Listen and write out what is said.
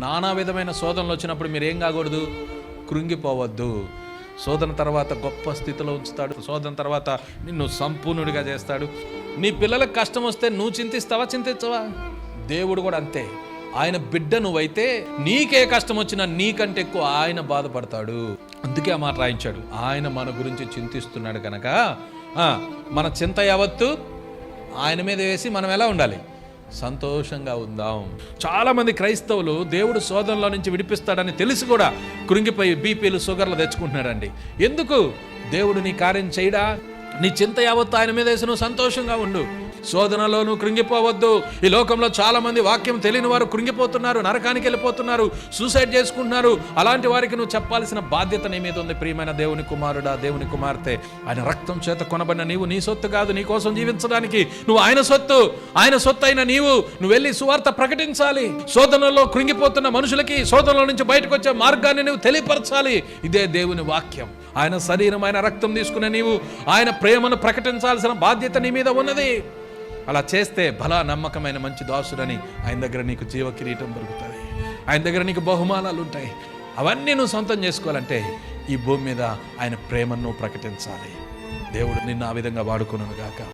నానా విధమైన శోధనలు వచ్చినప్పుడు మీరు ఏం కాకూడదు, కృంగిపోవద్దు. శోధన తర్వాత గొప్ప స్థితిలో ఉంచుతాడు. శోధన తర్వాత నిన్ను సంపూర్ణుడిగా చేస్తాడు. నీ పిల్లలకు కష్టం వస్తే నువ్వు చింతించవా? దేవుడు కూడా అంతే. ఆయన బిడ్డ నువ్వైతే నీకే కష్టం వచ్చినా నీకంటే ఎక్కువ ఆయన బాధపడతాడు. అందుకే ఆ మాట రాయించాడు. ఆయన మన గురించి చింతిస్తున్నాడు కనుక మన చింత యావత్తు ఆయన మీద వేసి మనం ఎలా ఉండాలి, సంతోషంగా ఉందాం. చాలా మంది క్రైస్తవులు దేవుడు శోధనలో నుంచి విడిపిస్తాడని తెలిసి కూడా కృంగిపోయి బీపీలు షుగర్లు తెచ్చుకుంటున్నాడండి. ఎందుకు? దేవుడు నీ కార్యం చేయడా? నీ చింత యావత్తు ఆయన మీద వేసి నువ్వు సంతోషంగా ఉండు. శోధనలో నువ్వు కృంగిపోవద్దు. ఈ లోకంలో చాలా మంది వాక్యం తెలియని వారు కృంగిపోతున్నారు, నరకానికి వెళ్ళిపోతున్నారు, సూసైడ్ చేసుకుంటున్నారు. అలాంటి వారికి నువ్వు చెప్పాల్సిన బాధ్యత నీ మీద ఉంది. ప్రియమైన దేవుని కుమారుడా, దేవుని కుమార్తె, ఆయన రక్తం చేత కొనబడిన నీవు నీ సొత్తు కాదు. నీ కోసం జీవించడానికి నువ్వు ఆయన సొత్తు. ఆయన సొత్తు అయిన నువ్వు వెళ్ళి సువార్త ప్రకటించాలి. శోధనలో కృంగిపోతున్న మనుషులకి శోధనలో నుంచి బయటకు వచ్చే మార్గాన్ని నువ్వు తెలియపరచాలి. ఇదే దేవుని వాక్యం. ఆయన శరీరం, ఆయన రక్తం తీసుకునే నీవు ఆయన ప్రేమను ప్రకటించాల్సిన బాధ్యత నీ మీద ఉన్నది. అలా చేస్తే బలా నమ్మకమైన మంచి దాసుడని ఆయన దగ్గర నీకు జీవ కిరీటం దొరుకుతుంది. ఆయన దగ్గర నీకు బహుమానాలు ఉంటాయి. అవన్నీ నువ్వు సొంతం చేసుకోవాలంటే ఈ భూమి మీద ఆయన ప్రేమను ప్రకటించాలి. దేవుడు నిన్ను ఆ విధంగా వాడుకున్నాను గాక.